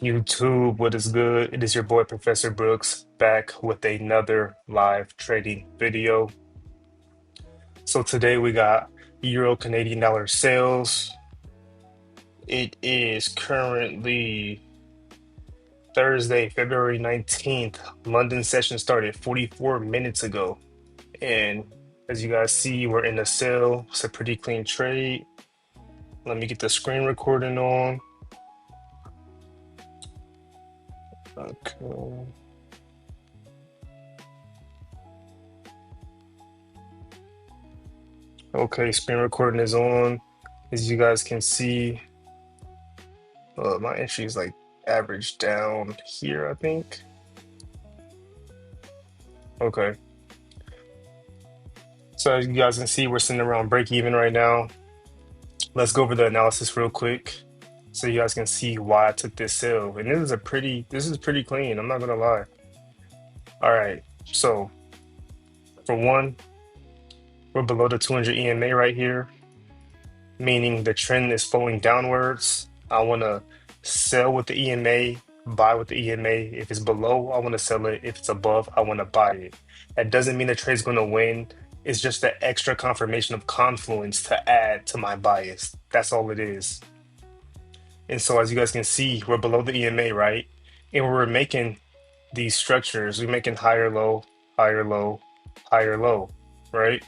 YouTube, what is good? It is your boy Professor Brooks back with another live trading video. So today we got Euro Canadian dollar sales. It is currently Thursday, February 19th. London session started 44 minutes ago. And as you guys see, we're in a sell. It's a pretty clean trade. Let me get the screen recording on. Okay. Okay, screen recording is on. As you guys can see, my entry is like average down here, I think. Okay. So as you guys can see, we're sitting around break even right now. Let's go over the analysis real quick so you guys can see why I took this sell. And this is pretty clean, I'm not gonna lie. All right, so for one, we're below the 200 EMA right here, meaning the trend is flowing downwards. I wanna sell with the EMA, buy with the EMA. If it's below, I want to sell it. If it's above, I want to buy it. That doesn't mean the trade's going to win. It's just the extra confirmation of confluence to add to my bias. That's all it is. And so as you guys can see, we're below the EMA, right? And we're making these structures. We're making higher low, higher low, higher low, right?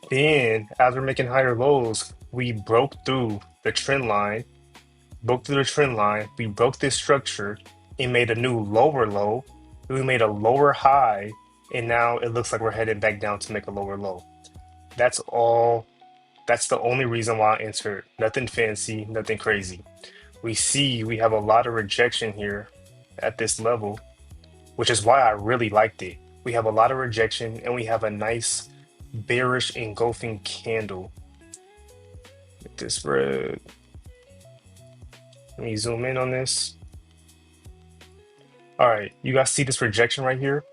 Then as we're making higher lows, we broke through the trend line, we broke this structure and made a new lower low. We made a lower high, and now it looks like we're headed back down to make a lower low. That's all. That's the only reason why I entered. Nothing fancy, nothing crazy. We see we have a lot of rejection here at this level, which is why I really liked it. We have a lot of rejection and we have a nice bearish engulfing candle. Get this red. Let me zoom in on this. All right, you guys see this rejection right here?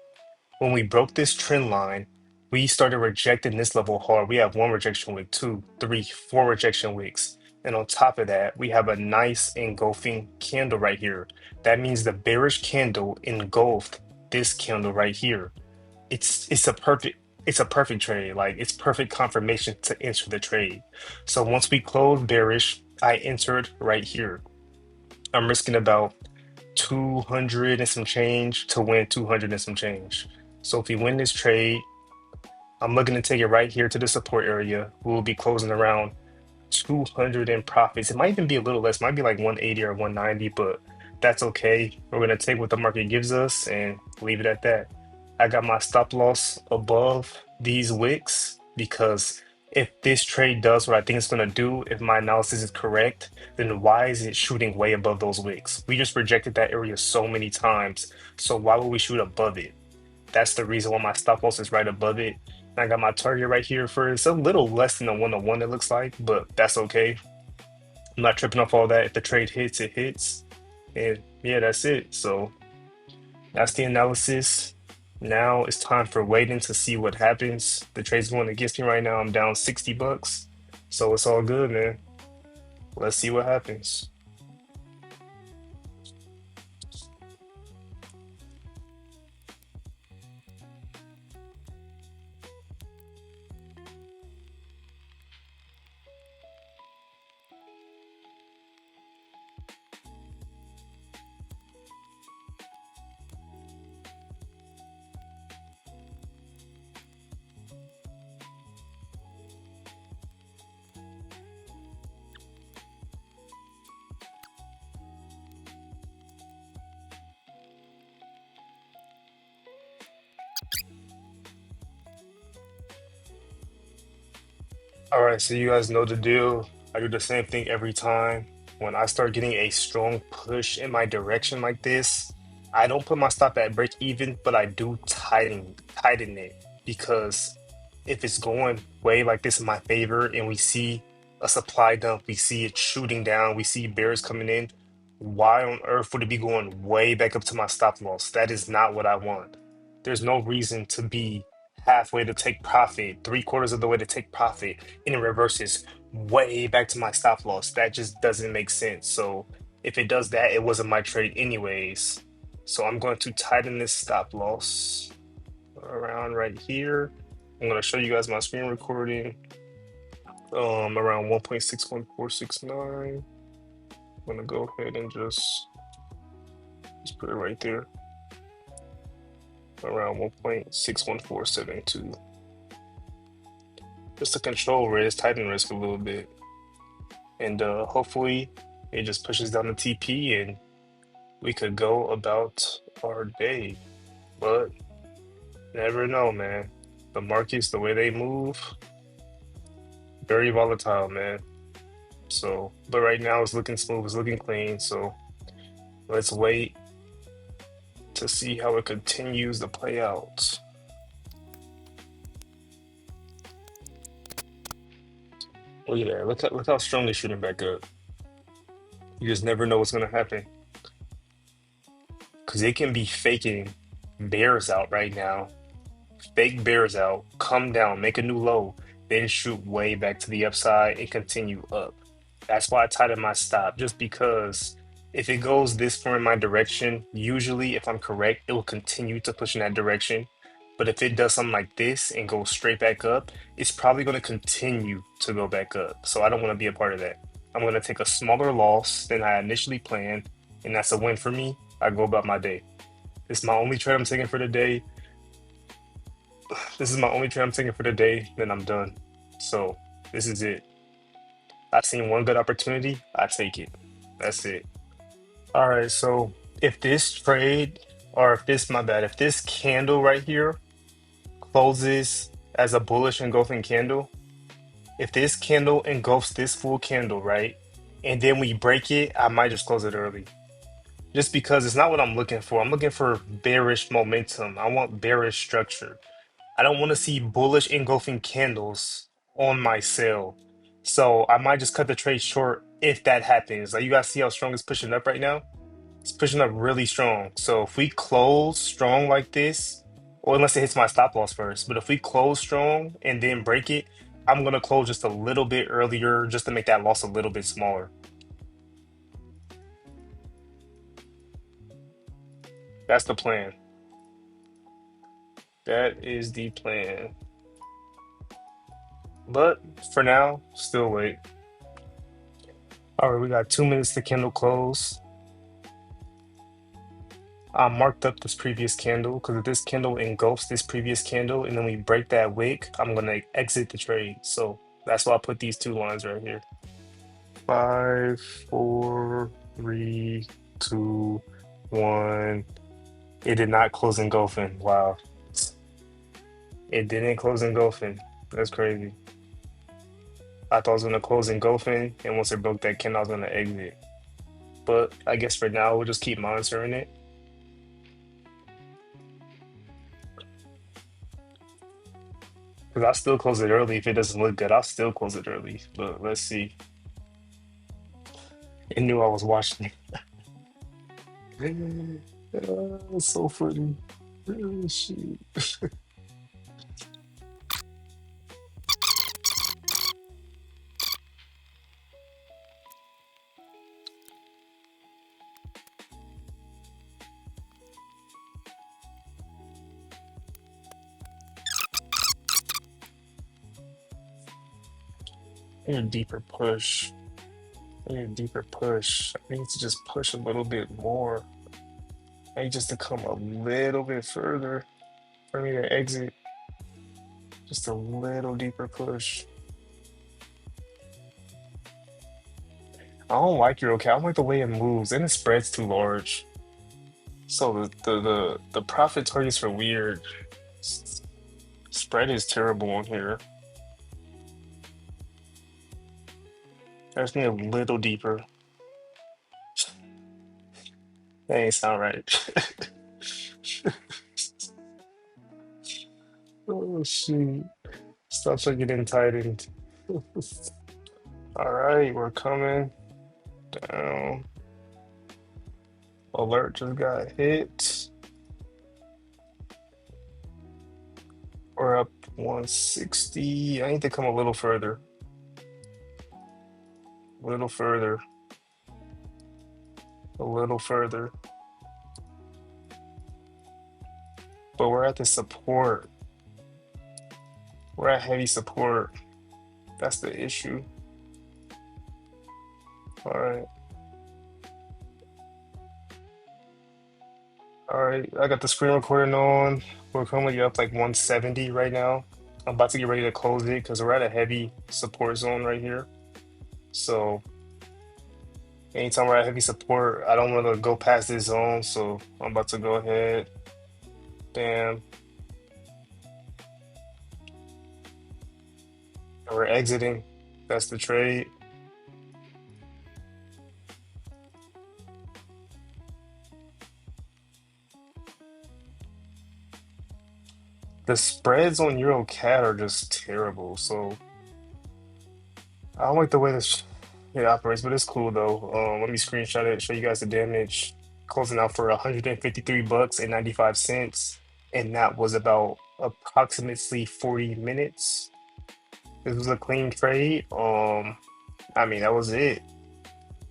When we broke this trend line, we started rejecting this level hard. We have one rejection wick, two, three, four rejection wicks. And on top of that, we have a nice engulfing candle right here. That means the bearish candle engulfed this candle right here. It's a perfect trade. Like it's perfect confirmation to enter the trade. So once we close bearish, I entered right here. I'm risking about 200 and some change to win 200 and some change. So if we win this trade, I'm looking to take it right here to the support area. We'll be closing around 200 in profits. It might even be a little less, might be like 180 or 190, but that's okay. We're gonna take what the market gives us and leave it at that. I got my stop loss above these wicks because if this trade does what I think it's gonna do, if my analysis is correct, then why is it shooting way above those wicks? We just rejected that area so many times, so why would we shoot above it? That's the reason why my stop loss is right above it. And I got my target right here for it's a little less than a 101 it looks like, but that's okay. I'm not tripping off all that. If the trade hits, it hits. And yeah, that's it. So that's the analysis. Now it's time for waiting to see what happens. The trade's going against me right now. I'm down 60 bucks. So it's all good, man. Let's see what happens. All right, so you guys know the deal. I do the same thing every time. When I start getting a strong push in my direction like this, I don't put my stop at break even, but I do tighten it because if it's going way like this in my favor and we see a supply dump, we see it shooting down, we see bears coming in, why on earth would it be going way back up to my stop loss? That is not what I want. There's no reason to be halfway to take profit, three-quarters of the way to take profit, and it reverses way back to my stop loss. That just doesn't make sense. So If it does that, it wasn't my trade anyways. So I'm going to tighten this stop loss around right here. I'm going to show you guys my screen recording around 1.61469. I'm going to go ahead and just put it right there around 1.61472. Just to control risk, tighten risk a little bit. And hopefully it just pushes down the TP and we could go about our day. But never know, man. The markets, the way they move, very volatile, man. So, but right now it's looking smooth, it's looking clean. So let's wait to see how it continues to play out. Look at that. Look how strong they're shooting back up. You just never know what's gonna happen. Because they can be faking bears out right now. Fake bears out, come down, make a new low, then shoot way back to the upside and continue up. That's why I tighten my stop, just because if it goes this far in my direction, usually if I'm correct, it will continue to push in that direction. But if it does something like this and goes straight back up, it's probably going to continue to go back up. So I don't want to be a part of that. I'm going to take a smaller loss than I initially planned, and that's a win for me. I go about my day. It's my only trade I'm taking for the day. This is my only trade I'm taking for the day, then I'm done. So this is it. I seen one good opportunity, I take it. That's it. All right, so if this trade, or if this, my bad, if this candle right here closes as a bullish engulfing candle, if this candle engulfs this full candle, right, and then we break it, I might just close it early. Just because it's not what I'm looking for. I'm looking for bearish momentum. I want bearish structure. I don't want to see bullish engulfing candles on my sell. So I might just cut the trade short if that happens. Like you guys see how strong it's pushing up right now? It's pushing up really strong. So if we close strong like this, or unless it hits my stop loss first, but if we close strong and then break it, I'm gonna close just a little bit earlier just to make that loss a little bit smaller. That's the plan. That is the plan. But for now, still wait. All right, we got 2 minutes to candle close. I marked up this previous candle because if this candle engulfs this previous candle and then we break that wick, I'm gonna exit the trade. So that's why I put these two lines right here. 5, 4, 3, 2, 1. It did not close engulfing. Wow. It didn't close engulfing. That's crazy. I thought it was gonna close engulfing, and once it broke that candle, I was gonna exit. But I guess for now, we'll just keep monitoring it. Because I'll still close it early. If it doesn't look good, I'll still close it early. But let's see. It knew I was watching. It's so funny. Oh, shit. I need a deeper push. I need a deeper push. I need to just push a little bit more. I need just to come a little bit further for me to exit. Just a little deeper push. I don't like EURCAD. I don't like the way it moves, and the spread's too large. So the profit targets are weird. Spread is terrible on here. I just need a little deeper. That ain't sound right. Oh shoot. Stuff's are getting tightened. All right, we're coming down. Alert just got hit. We're up 160. I need to come a little further. A little further. a little further, but we're at the support. We're at heavy support. That's the issue. All right. All right. I got the screen recording on. We're currently up like 170 right now. I'm about to get ready to close it because we're at a heavy support zone right here. So anytime we're at heavy support, I don't want to go past this zone. So I'm about to go ahead. Bam. And we're exiting. That's the trade. The spreads on EURCAD are just terrible. So I don't like the way this it operates, but it's cool though. Let me screenshot it, show you guys the damage. Closing out for 153 bucks and 95 cents, and that was about approximately 40 minutes. This was a clean trade. I mean that was it.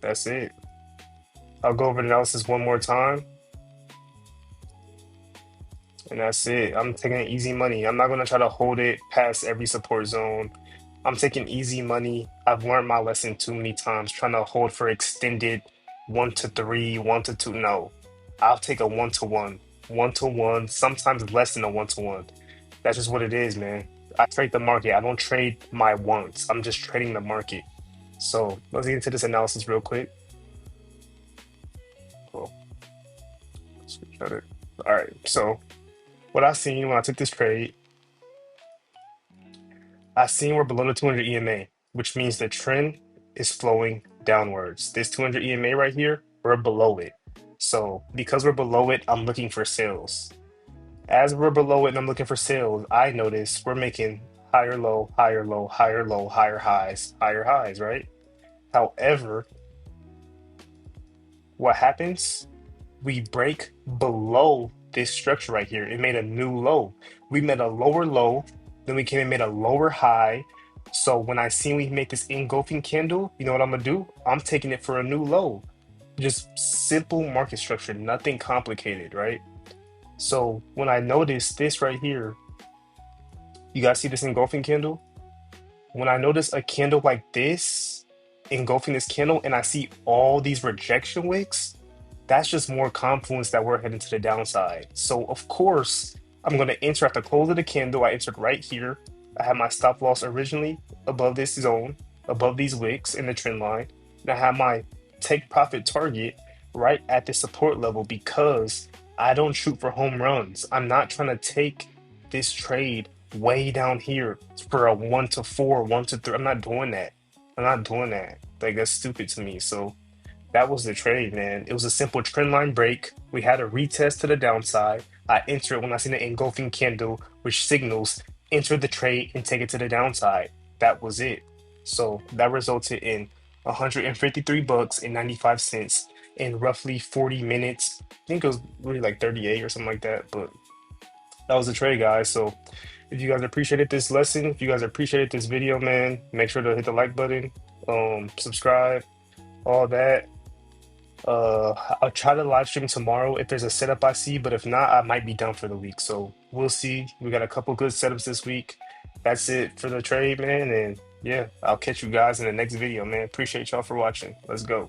That's it. I'll go over the analysis one more time, and that's it. I'm taking easy money. I'm not gonna try to hold it past every support zone. I'm taking easy money. I've learned my lesson too many times trying to hold for extended 1 to 3, 1 to 2. No, I'll take a 1 to 1, 1 to 1, sometimes less than a 1 to 1. That's just what it is, man. I trade the market. I don't trade my wants. I'm just trading the market. So let's get into this analysis real quick. Cool. Let's screenshot it. All right. So what I seen when I took this trade, I seen we're below the 200 EMA, which means the trend is flowing downwards. This 200 EMA right here, we're below it. So because we're below it, I'm looking for sales. As we're below it and I'm looking for sales, I notice we're making higher low, higher low, higher low, higher highs, right? However, what happens? We break below this structure right here. It made a new low. We made a lower low, then we came and made a lower high. So when I see we make this engulfing candle, you know what I'm gonna do? I'm taking it for a new low. Just simple market structure, nothing complicated, right? So when I notice this right here, you guys see this engulfing candle? When I notice a candle like this engulfing this candle and I see all these rejection wicks, that's just more confluence that we're heading to the downside. So of course, I'm going to enter at the close of the candle. I entered right here. I had my stop loss originally above this zone, above these wicks in the trend line. And I had my take profit target right at the support level because I don't shoot for home runs. I'm not trying to take this trade way down here for a 1 to 4, 1 to 3. I'm not doing that. I'm not doing that. Like that's stupid to me. So that was the trade, man. It was a simple trend line break. We had a retest to the downside. I entered when I seen the engulfing candle, which signals enter the trade and take it to the downside. That was it. So that resulted in 153 bucks and 95 cents in roughly 40 minutes. I think it was really like 38 or something like that, but that was the trade, guys. So if you guys appreciated this lesson, if you guys appreciated this video, man, make sure to hit the like button, subscribe, all that. I'll try to live stream tomorrow if there's a setup I see, but if not, I might be done for the week. So we'll see. We got a couple good setups this week. That's it for the trade, man. And yeah, I'll catch you guys in the next video, man. Appreciate y'all for watching. Let's go.